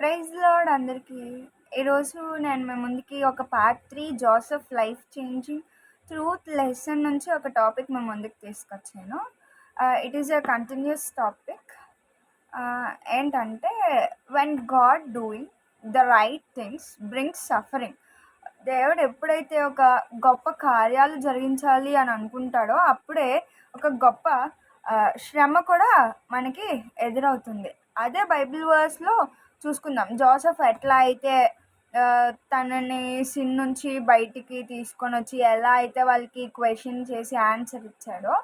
Praise lord అందరికీ. ఈరోజు నేను మీ ముందుకి ఒక part 3 Joseph life changing truth lesson నుంచి ఒక టాపిక్ మీ ముందుకు తీసుకొచ్చాను. It is a continuous topic. ఏంటంటే when God doing the right things brings suffering. దేవుడు ఎప్పుడైతే ఒక గొప్ప కార్యాలు జరిగించాలి అని అనుకుంటాడో అప్పుడే ఒక గొప్ప శ్రమ కూడా మనకి ఎదురవుతుంది. అదే బైబిల్ వర్స్లో చూసుకుందాం. జోసెఫ్ ఎట్లా అయితే తనని సిన్ నుంచి బయటికి తీసుకొని వచ్చి ఎలా అయితే వాళ్ళకి క్వశ్చన్ చేసి ఆన్సర్ ఇచ్చాడో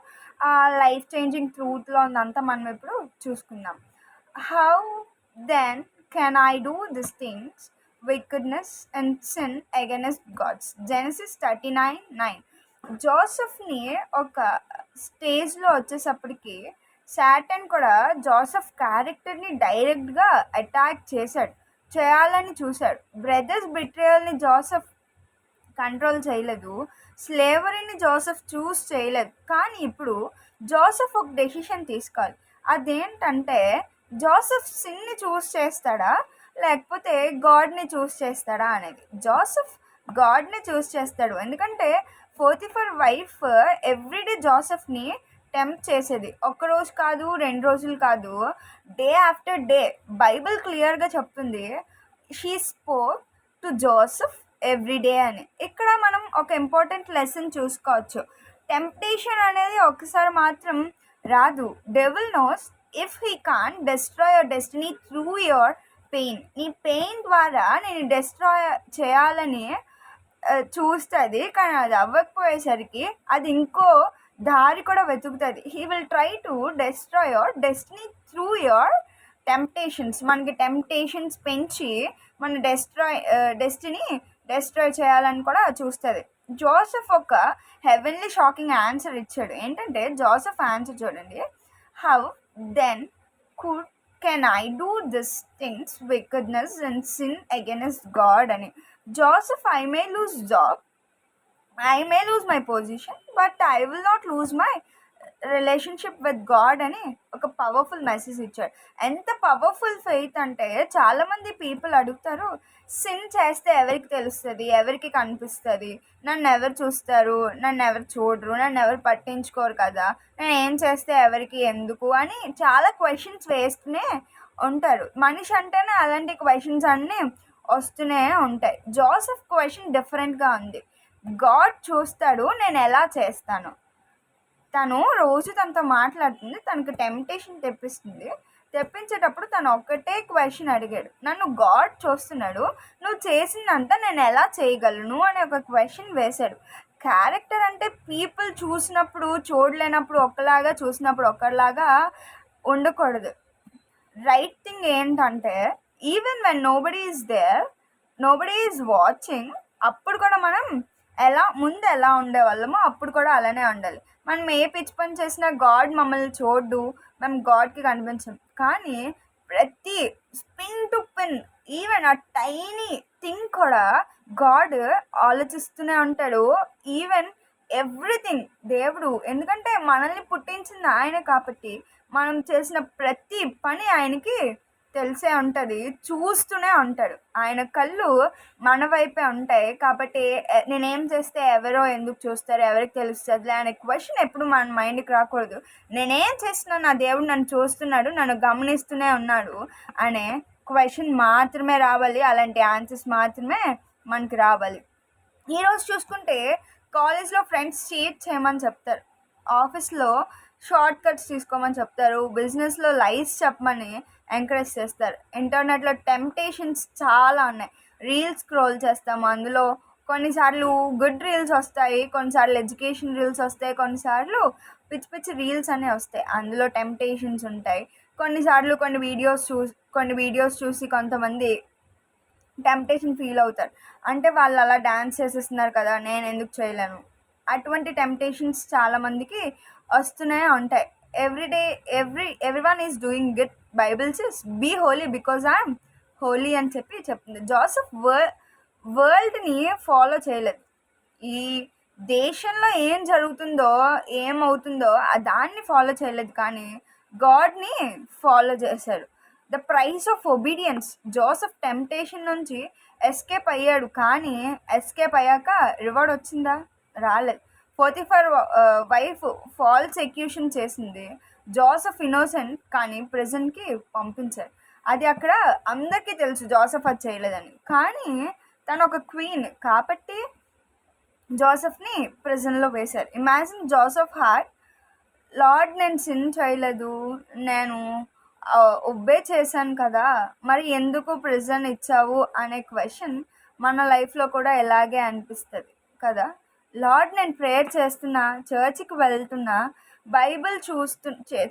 ఆ లైఫ్ చేంజింగ్ ట్రూత్లో ఉందంతా మనం ఇప్పుడు చూసుకుందాం. How then can I do this things wickedness and sin against gods. Genesis 39:9. జోసెఫ్ని ఒక స్టేజ్లో వచ్చేసప్పటికి సాటన్ కూడా జోసెఫ్ క్యారెక్టర్ని డైరెక్ట్గా అటాక్ చేయాలని చూశాడు. బ్రదర్స్ బిట్రేయల్ని జోసెఫ్ కంట్రోల్ చేయలేదు, స్లేవరీని జోసెఫ్ చూస్ చేయలేదు. కానీ ఇప్పుడు జోసెఫ్ ఒక డెసిషన్ తీసుకోవాలి. అదేంటంటే జోసెఫ్ సిన్ని చూస్ చేస్తాడా లేకపోతే గాడ్ని చూస్ చేస్తాడా అనేది. జోసెఫ్ గాడ్ని చూస్ చేస్తాడు. ఎందుకంటే పోతిఫర్ వైఫ్ ఎవ్రీడే జోసెఫ్ని టెంప్ట్ చేసేది. ఒక్కరోజు కాదు, 2 రోజులు కాదు, డే ఆఫ్టర్ డే. బైబిల్ క్లియర్గా చెప్తుంది she spoke to Joseph everyday అని. ఇక్కడ మనం ఒక ఇంపార్టెంట్ లెసన్ చూసుకోవచ్చు. టెంప్టేషన్ అనేది ఒకసారి మాత్రం రాదు. Devil knows if he can destroy your destiny through your pain. నీ పెయిన్ ద్వారా నేను డెస్ట్రాయ్ చేయాలని చూస్తుంది, కానీ అది అవ్వకపోయేసరికి అది ఇంకో దారి కూడా వెతుకుతుంది. He will try to destroy your destiny through your temptations. మనకి టెంప్టేషన్స్ పెంచి మన డెస్టినీ డెస్ట్రాయ్ చేయాలని కూడా చూస్తుంది. జోసెఫ్ ఒక హెవెన్లీ షాకింగ్ ఆన్సర్ ఇచ్చాడు. ఏంటంటే జోసెఫ్ ఆన్సర్ చూడండి. How then could can I do this things wickedness and sin against God అని. Joseph, I may lose job, I may lose my position, but I will not lose my relationship with God అని ఒక powerful message ఇచ్చాడు. ఎంత powerful faith అంటే చాలామంది people అడుగుతారు, sin చేస్తే ఎవరికి తెలుస్తుంది, ఎవరికి కనిపిస్తుంది, నన్ను ఎవరు చూస్తారు, నన్ను ఎవరు చూడరు, నన్ను ఎవరు పట్టించుకోరు కదా, నేను ఏం చేస్తే ఎవరికి ఎందుకు అని చాలా క్వశ్చన్స్ వేస్తూనే ఉంటారు. మనిషి అంటేనే అలాంటి క్వశ్చన్స్ అన్నీ వస్తూనే ఉంటాయి. జోసెఫ్ క్వశ్చన్ డిఫరెంట్గా ఉంది. గాడ్ చూస్తాడు నేను ఎలా చేస్తాను. తను రోజు తనతో మాట్లాడుతుంది, తనకు టెంప్టేషన్ తెప్పించేటప్పుడు తను ఒక్కటే క్వశ్చన్ అడిగాడు. నన్ను గాడ్ చూస్తున్నాడు, నువ్వు చేసిందంతా నేను ఎలా చేయగలను అని ఒక క్వశ్చన్ వేశాడు. క్యారెక్టర్ అంటే పీపుల్ చూసినప్పుడు చూడలేనప్పుడు ఒకలాగా, చూసినప్పుడు ఒకలాగా ఉండకూడదు. రైట్ థింగ్ ఏంటంటే even when nobody is there, nobody is watching, అప్పుడు కూడా మనం ముందు ఎలా ఉండేవాళ్ళమో అప్పుడు కూడా అలానే ఉండాలి. మనం ఏ పిచ్చి పని చేసినా గాడ్ మమ్మల్ని చూడ్డు, మేము గాడ్కి కనిపించం. కానీ ప్రతి స్పిన్ టు పిన్, ఈవెన్ ఆ టైనీ థింగ్ కూడా గాడ్ ఆలోచిస్తూనే ఉంటాడు. ఈవెన్ ఎవ్రీథింగ్ దేవుడు, ఎందుకంటే మనల్ని పుట్టించింది ఆయన కాబట్టి మనం చేసిన ప్రతి పని ఆయనకి తెలిసే ఉంటుంది, చూస్తూనే ఉంటాడు. ఆయన కళ్ళు మన వైపే ఉంటాయి కాబట్టి నేనేం చేస్తే ఎవరో ఎందుకు చూస్తారు, ఎవరికి తెలుస్తుంది అనే క్వశ్చన్ ఎప్పుడు మన మైండ్కి రాకూడదు. నేనేం చేసినా నా దేవుడు నన్ను చూస్తున్నాడు, నన్ను గమనిస్తూనే ఉన్నాడు అనే క్వశ్చన్ మాత్రమే రావాలి. అలాంటి ఆన్సర్స్ మాత్రమే మనకి రావాలి. ఈరోజు చూసుకుంటే కాలేజ్లో ఫ్రెండ్స్ చీట్ చేయమని చెప్తారు, ఆఫీస్లో షార్ట్ కట్స్ తీసుకోమని చెప్తారు, బిజినెస్లో లైఫ్ చెప్పమని ఎంకరేజ్ చేస్తారు. ఇంటర్నెట్లో టెంప్టేషన్స్ చాలా ఉన్నాయి. రీల్స్ స్క్రోల్ చేస్తాము, అందులో కొన్నిసార్లు గుడ్ రీల్స్ వస్తాయి, కొన్నిసార్లు ఎడ్యుకేషన్ రీల్స్ వస్తాయి, కొన్నిసార్లు పిచ్చి పిచ్చి రీల్స్ అనే వస్తాయి, అందులో టెంప్టేషన్స్ ఉంటాయి. కొన్నిసార్లు కొన్ని వీడియోస్ చూసి కొంతమంది టెంప్టేషన్ ఫీల్ అవుతారు. అంటే వాళ్ళు అలా డ్యాన్స్ చేసేస్తున్నారు కదా, నేను ఎందుకు చేయలేను, అటువంటి టెంప్టేషన్స్ చాలామందికి వస్తూనే ఉంటాయి. Everyday everyone is doing good. Bible says be holy because I'm holy అని చెప్తుంది. జోసెఫ్ వరల్డ్ని ఫాలో చేయలేదు. ఈ దేశంలో ఏం జరుగుతుందో ఏమవుతుందో దాన్ని ఫాలో చేయలేదు, కానీ గాడ్ని ఫాలో చేశాడు. The price of obedience. Joseph temptation నుంచి ఎస్కేప్ అయ్యాడు, కానీ ఎస్కేప్ అయ్యాక రివార్డ్ వచ్చిందా? రాలేదు. పోతిఫర్ వైఫ్ ఫాల్స్ ఎక్యూషన్ చేసింది, జోసెఫ్ ఇన్నోసెంట్, కానీ ప్రిజన్కి పంపించారు. అది అక్కడ అందరికీ తెలుసు జోసెఫ్ అది చేయలేదని, కానీ తను ఒక క్వీన్ కాబట్టి జోసెఫ్ని ప్రిజన్లో వేశారు. ఇమాజిన్ జోసెఫ్ హార్ట్, లార్డ్ నేను సిన్ చేయలేదు, నేను ఒబ్బే చేశాను కదా, మరి ఎందుకు ప్రిజన్ ఇచ్చావు అనే క్వశ్చన్ మన లైఫ్లో కూడా ఎలాగే అనిపిస్తుంది కదా. లార్డ్ నేను ప్రేయర్ చేస్తున్నా, చర్చికి వెళ్తున్నా, బైబిల్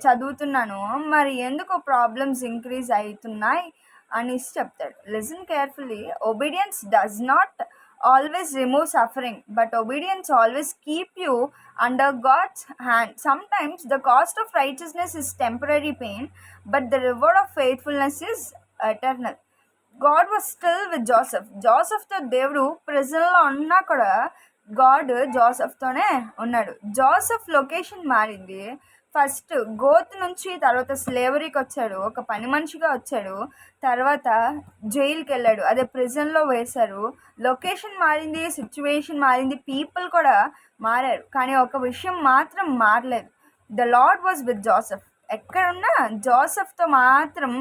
చదువుతున్నాను, మరి ఎందుకు ప్రాబ్లమ్స్ ఇంక్రీజ్ అవుతున్నాయి అనేసి చెప్తాడు. Listen carefully. Obedience does not always remove suffering, but obedience always keep you under God's hand. Sometimes the cost of righteousness is temporary pain, but the reward of faithfulness is eternal. God was still with Joseph. జోసెఫ్తో దేవుడు ప్రిజన్లో ఉన్నా కూడా God జోసెఫ్తోనే ఉన్నాడు. Joseph location మారింది. First గోత్ నుంచి తర్వాత స్లేవరీకి వచ్చాడు, ఒక పని మనిషిగా వచ్చాడు, తర్వాత జైలుకి వెళ్ళాడు, అదే ప్రిజన్లో వేశారు. లొకేషన్ మారింది, సిచ్యువేషన్ మారింది, పీపుల్ కూడా మారారు, కానీ ఒక విషయం మాత్రం మారలేదు. The lord was with Joseph. ఎక్కడున్నా జోసెఫ్తో మాత్రం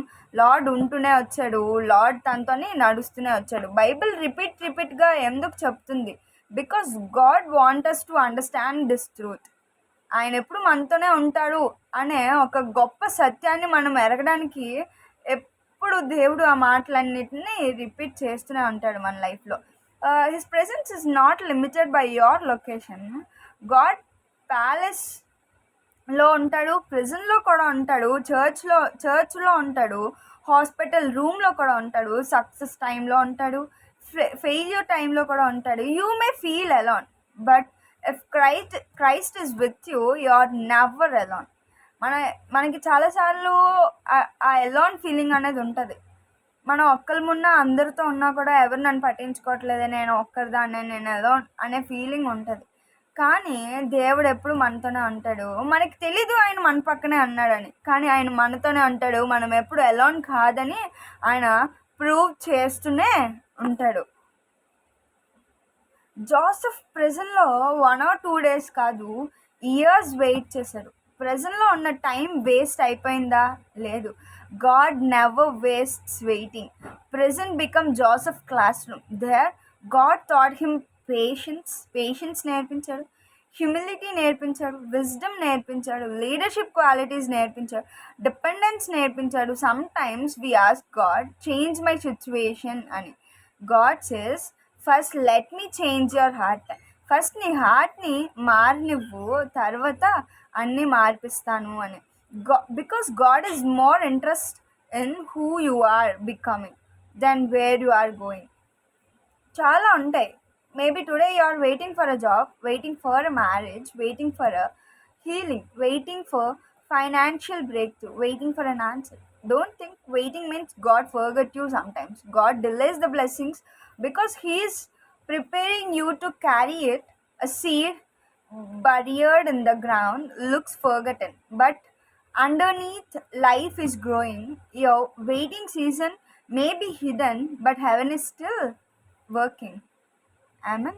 లార్డ్ ఉంటూనే వచ్చాడు, లార్డ్ తనతోనే నడుస్తూనే వచ్చాడు. బైబిల్ రిపీట్గా ఎందుకు చెప్తుంది? Because God want us to understand this truth. ఆయన ఎప్పుడు మనతోనే ఉంటాడు అనే ఒక గొప్ప సత్యాన్ని మనం ఎరగడానికి ఎప్పుడు దేవుడు ఆ మాటలన్నిటిని రిపీట్ చేస్తూనే ఉంటాడు మన లైఫ్లో. His presence is not limited by your location. God ప్యాలెస్లో ఉంటాడు, ప్రిజన్లో కూడా ఉంటాడు, చర్చ్లో ఉంటాడు, హాస్పిటల్ రూమ్లో కూడా ఉంటాడు, సక్సెస్ టైంలో ఉంటాడు, ఫెయిల్యూర్ టైంలో కూడా ఉంటాడు. You may feel alone, but if Christ is with you, you are never alone. మనకి చాలాసార్లు ఆ అలోన్ ఫీలింగ్ అనేది ఉంటుంది. మనం ఒక్కళ్ళమున్నా అందరితో ఉన్నా కూడా ఎవరు నన్ను పట్టించుకోవట్లేదే, నేను ఒక్కరిదాన్నే, నేను అలోన్ అనే ఫీలింగ్ ఉంటుంది. కానీ దేవుడు ఎప్పుడు మనతోనే ఉంటాడు. మనకి తెలీదు ఆయన మన పక్కనే అన్నాడని, కానీ ఆయన మనతోనే ఉంటాడు. మనం ఎప్పుడు అలోన్ కాదని ఆయన ప్రూవ్ చేస్తూనే ఉంటాడు. జోసెఫ్ ప్రిజన్లో 1 or 2 days కాదు, ఇయర్స్ వెయిట్ చేశారు. ప్రిజన్లో ఉన్న టైం వేస్ట్ అయిపోయిందా? లేదు. God never wastes waiting. Prison become Joseph classroom. There God thought him patience నేర్పించాడు, హ్యూమిలిటీ నేర్పించాడు, విజ్డమ్ నేర్పించాడు, లీడర్షిప్ క్వాలిటీస్ నేర్పించాడు, డిపెండెన్స్ నేర్పించాడు. Sometimes we ask God, change my situation అని. God says, first let me change your heart. First నీ హార్ట్ని మారనివ్వు, తర్వాత అన్నీ మార్పిస్తాను అని. Because God is more interest in who you are becoming then where you are going. చాలా ఉంటాయి. Maybe today you are waiting for a job, waiting for a marriage, waiting for a healing, waiting for financial breakthrough, waiting for an answer. Don't think waiting means God forgot you sometimes. God delays the blessings because He is preparing you to carry it. A seed buried in the ground looks forgotten, but underneath life is growing. Your waiting season may be hidden, but heaven is still working. Amen.